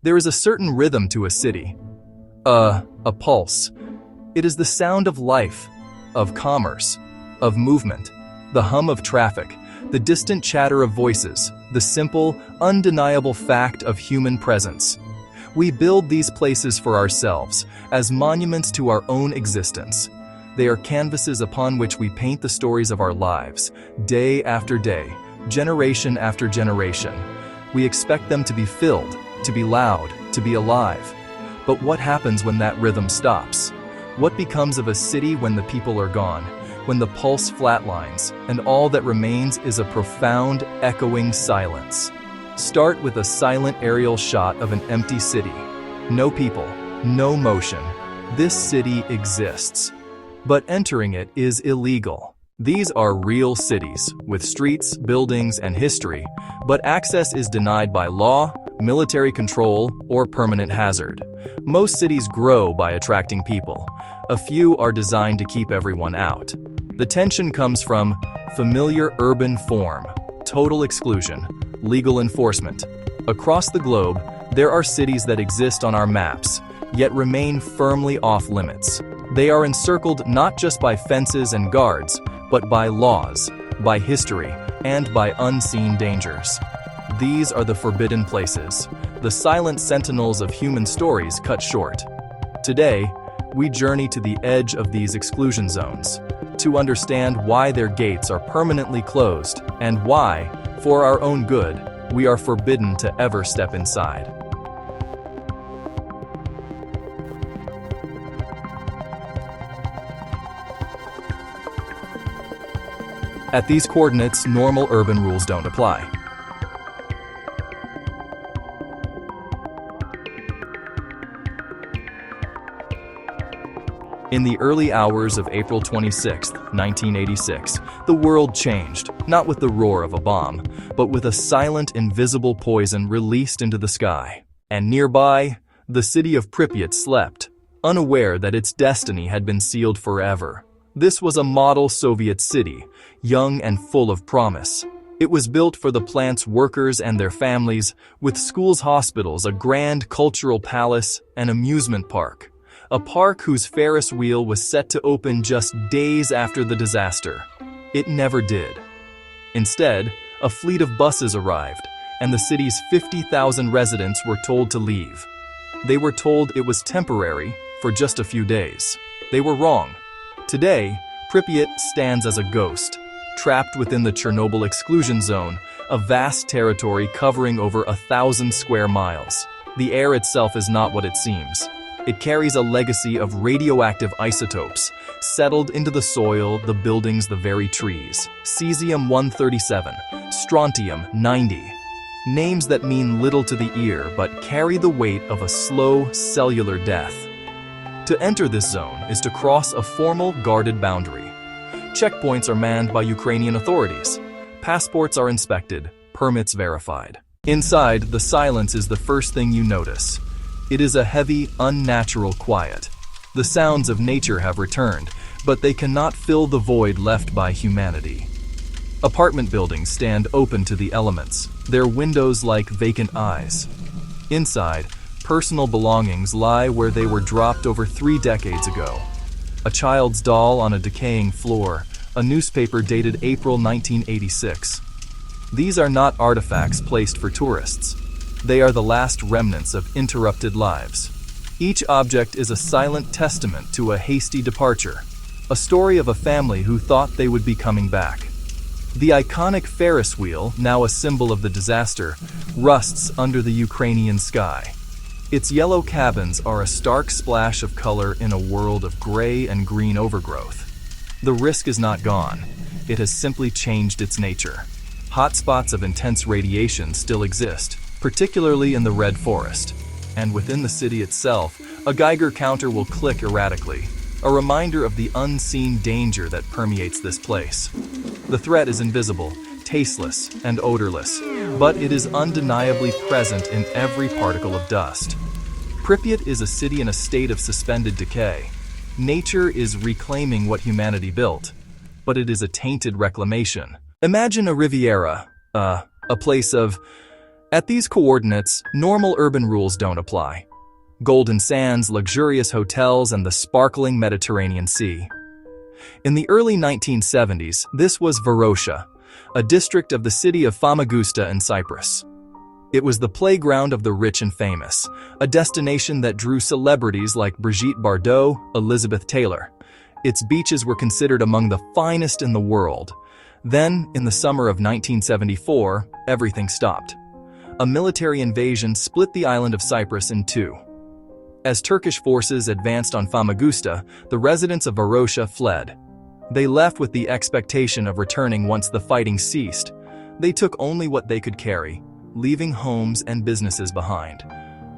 There is a certain rhythm to a city, a pulse. It is the sound of life, of commerce, of movement, the hum of traffic, the distant chatter of voices, the simple, undeniable fact of human presence. We build these places for ourselves, as monuments to our own existence. They are canvases upon which we paint the stories of our lives, day after day, generation after generation. We expect them to be filled, to be loud, to be alive. But what happens when that rhythm stops? What becomes of a city when the people are gone, when the pulse flatlines, and all that remains is a profound, echoing silence? Start with a silent aerial shot of an empty city. No people, no motion. This city exists. But entering it is illegal. These are real cities, with streets, buildings, and history, but access is denied by law, military control, or permanent hazard. Most cities grow by attracting people. A few are designed to keep everyone out. The tension comes from familiar urban form, total exclusion, legal enforcement. Across the globe, there are cities that exist on our maps, yet remain firmly off limits. They are encircled not just by fences and guards, but by laws, by history, and by unseen dangers. These are the forbidden places, the silent sentinels of human stories cut short. Today, we journey to the edge of these exclusion zones, to understand why their gates are permanently closed and why, for our own good, we are forbidden to ever step inside. At these coordinates, normal urban rules don't apply. In the early hours of April 26, 1986, the world changed, not with the roar of a bomb, but with a silent, invisible poison released into the sky. And nearby, the city of Pripyat slept, unaware that its destiny had been sealed forever. This was a model Soviet city, young and full of promise. It was built for the plant's workers and their families, with schools, hospitals, a grand cultural palace, an amusement park. A park whose Ferris wheel was set to open just days after the disaster. It never did. Instead, a fleet of buses arrived, and the city's 50,000 residents were told to leave. They were told it was temporary, for just a few days. They were wrong. Today, Pripyat stands as a ghost, trapped within the Chernobyl exclusion zone, a vast territory covering over 1,000 square miles. The air itself is not what it seems. It carries a legacy of radioactive isotopes, settled into the soil, the buildings, the very trees. Cesium-137, strontium-90. Names that mean little to the ear but carry the weight of a slow cellular death. To enter this zone is to cross a formal guarded boundary. Checkpoints are manned by Ukrainian authorities. Passports are inspected, permits verified. Inside, the silence is the first thing you notice. It is a heavy, unnatural quiet. The sounds of nature have returned, but they cannot fill the void left by humanity. Apartment buildings stand open to the elements, their windows like vacant eyes. Inside, personal belongings lie where they were dropped over 3 decades ago. A child's doll on a decaying floor, a newspaper dated April 1986. These are not artifacts placed for tourists. They are the last remnants of interrupted lives. Each object is a silent testament to a hasty departure, a story of a family who thought they would be coming back. The iconic Ferris wheel, now a symbol of the disaster, rusts under the Ukrainian sky. Its yellow cabins are a stark splash of color in a world of gray and green overgrowth. The risk is not gone. It has simply changed its nature. Hotspots of intense radiation still exist, particularly in the Red Forest. And within the city itself, a Geiger counter will click erratically, a reminder of the unseen danger that permeates this place. The threat is invisible, tasteless, and odorless, but it is undeniably present in every particle of dust. Pripyat is a city in a state of suspended decay. Nature is reclaiming what humanity built, but it is a tainted reclamation. Imagine a Riviera, a place of At these coordinates, normal urban rules don't apply. Golden sands, luxurious hotels, and the sparkling Mediterranean Sea. In the early 1970s, this was Varosha, a district of the city of Famagusta in Cyprus. It was the playground of the rich and famous, a destination that drew celebrities like Brigitte Bardot, Elizabeth Taylor. Its beaches were considered among the finest in the world. Then, in the summer of 1974, everything stopped. A military invasion split the island of Cyprus in two. As Turkish forces advanced on Famagusta, the residents of Varosha fled. They left with the expectation of returning once the fighting ceased. They took only what they could carry, leaving homes and businesses behind.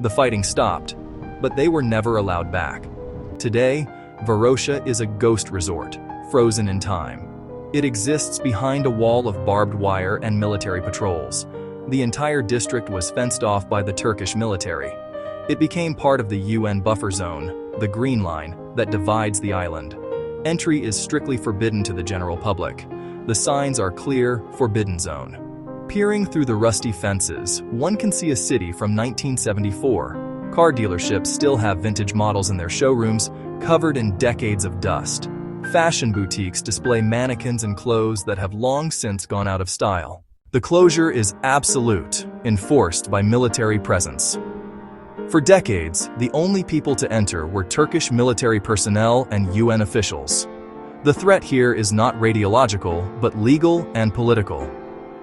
The fighting stopped, but they were never allowed back. Today, Varosha is a ghost resort, frozen in time. It exists behind a wall of barbed wire and military patrols. The entire district was fenced off by the Turkish military. It became part of the UN buffer zone, the Green Line, that divides the island. Entry is strictly forbidden to the general public. The signs are clear, Forbidden Zone. Peering through the rusty fences, one can see a city from 1974. Car dealerships still have vintage models in their showrooms, covered in decades of dust. Fashion boutiques display mannequins and clothes that have long since gone out of style. The closure is absolute, enforced by military presence. For decades, the only people to enter were Turkish military personnel and UN officials. The threat here is not radiological, but legal and political.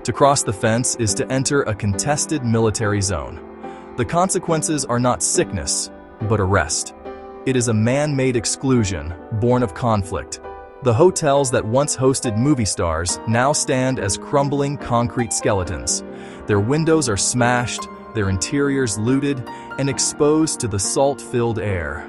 To cross the fence is to enter a contested military zone. The consequences are not sickness, but arrest. It is a man-made exclusion, born of conflict. The hotels that once hosted movie stars now stand as crumbling concrete skeletons. Their windows are smashed, their interiors looted, and exposed to the salt-filled air.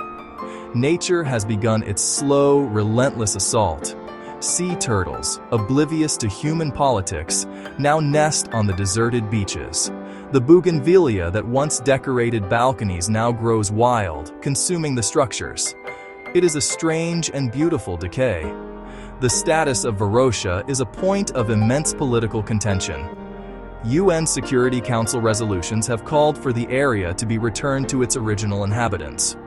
Nature has begun its slow, relentless assault. Sea turtles, oblivious to human politics, now nest on the deserted beaches. The bougainvillea that once decorated balconies now grows wild, consuming the structures. It is a strange and beautiful decay. The status of Varosha is a point of immense political contention. UN Security Council resolutions have called for the area to be returned to its original inhabitants.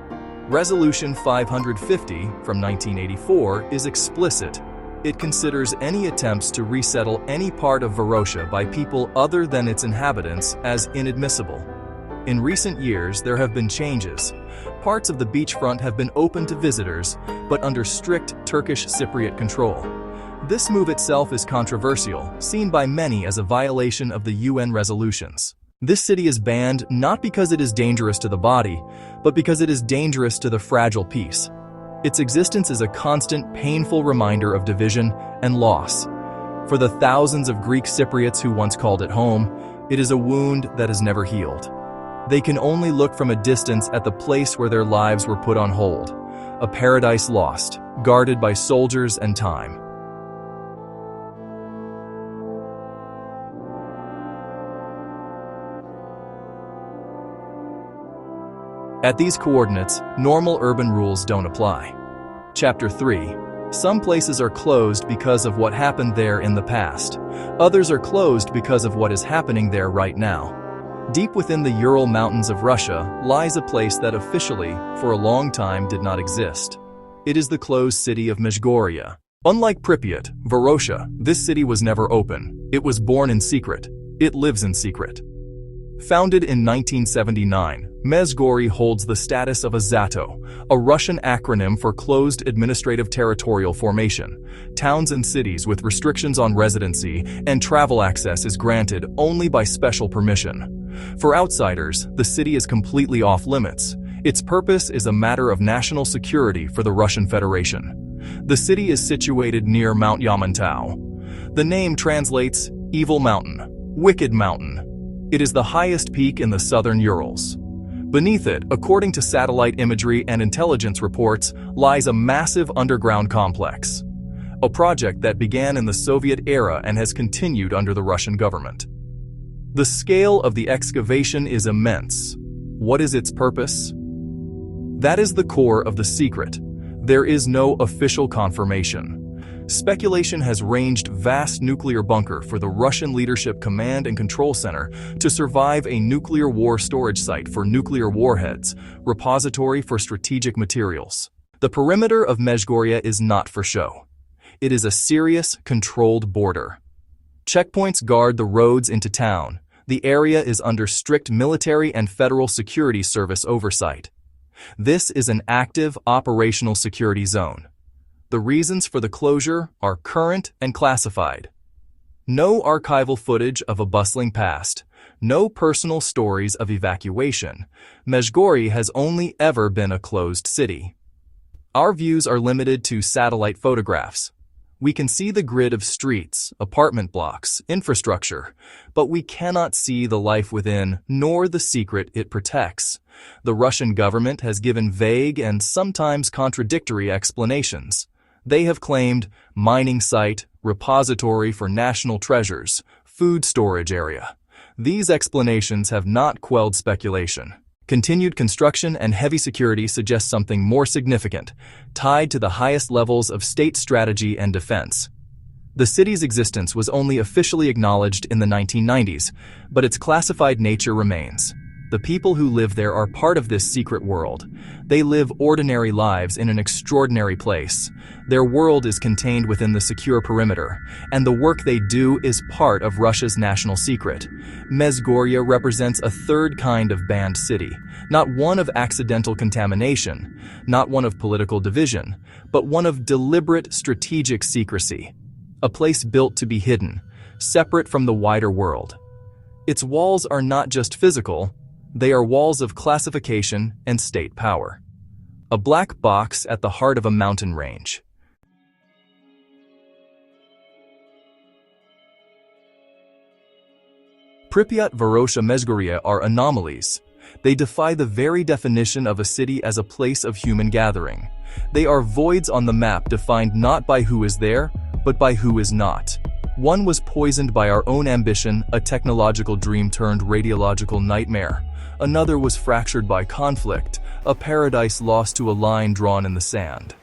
Resolution 550 from 1984 is explicit. It considers any attempts to resettle any part of Varosha by people other than its inhabitants as inadmissible. In recent years, there have been changes. Parts of the beachfront have been open to visitors, but under strict Turkish Cypriot control. This move itself is controversial, seen by many as a violation of the UN resolutions. This city is banned not because it is dangerous to the body, but because it is dangerous to the fragile peace. Its existence is a constant, painful reminder of division and loss. For the thousands of Greek Cypriots who once called it home, it is a wound that is never healed. They can only look from a distance at the place where their lives were put on hold, a paradise lost, guarded by soldiers and time. At these coordinates, normal urban rules don't apply. Chapter 3. Some places are closed because of what happened there in the past. Others are closed because of what is happening there right now. Deep within the Ural Mountains of Russia lies a place that officially, for a long time, did not exist. It is the closed city of Mezhgorye. Unlike Pripyat, Varosha, this city was never open. It was born in secret. It lives in secret. Founded in 1979, Mezhgorye holds the status of a zato, a Russian acronym for Closed Administrative Territorial Formation. Towns and cities with restrictions on residency and travel access is granted only by special permission. For outsiders, the city is completely off-limits. Its purpose is a matter of national security for the Russian Federation. The city is situated near Mount Yamantau. The name translates Evil Mountain, Wicked Mountain. It is the highest peak in the southern Urals. Beneath it, according to satellite imagery and intelligence reports, lies a massive underground complex. A project that began in the Soviet era and has continued under the Russian government. The scale of the excavation is immense. What is its purpose? That is the core of the secret. There is no official confirmation. Speculation has ranged vast nuclear bunker for the Russian leadership command and control center to survive a nuclear war storage site for nuclear warheads, repository for strategic materials. The perimeter of Mezhgorye is not for show. It is a serious, controlled border. Checkpoints guard the roads into town. The area is under strict military and federal security service oversight. This is an active operational security zone. The reasons for the closure are current and classified. No archival footage of a bustling past. No personal stories of evacuation. Mezhgorye has only ever been a closed city. Our views are limited to satellite photographs. We can see the grid of streets, apartment blocks, infrastructure, but we cannot see the life within, nor the secret it protects. The Russian government has given vague and sometimes contradictory explanations. They have claimed mining site, repository for national treasures, food storage area. These explanations have not quelled speculation. Continued construction and heavy security suggest something more significant, tied to the highest levels of state strategy and defense. The city's existence was only officially acknowledged in the 1990s, but its classified nature remains. The people who live there are part of this secret world. They live ordinary lives in an extraordinary place. Their world is contained within the secure perimeter, and the work they do is part of Russia's national secret. Mezhgorye represents a third kind of banned city, not one of accidental contamination, not one of political division, but one of deliberate strategic secrecy. A place built to be hidden, separate from the wider world. Its walls are not just physical, they are walls of classification and state power. A black box at the heart of a mountain range. Pripyat, Varosha, Mezhgorye are anomalies. They defy the very definition of a city as a place of human gathering. They are voids on the map defined not by who is there, but by who is not. One was poisoned by our own ambition, a technological dream turned radiological nightmare. Another was fractured by conflict, a paradise lost to a line drawn in the sand.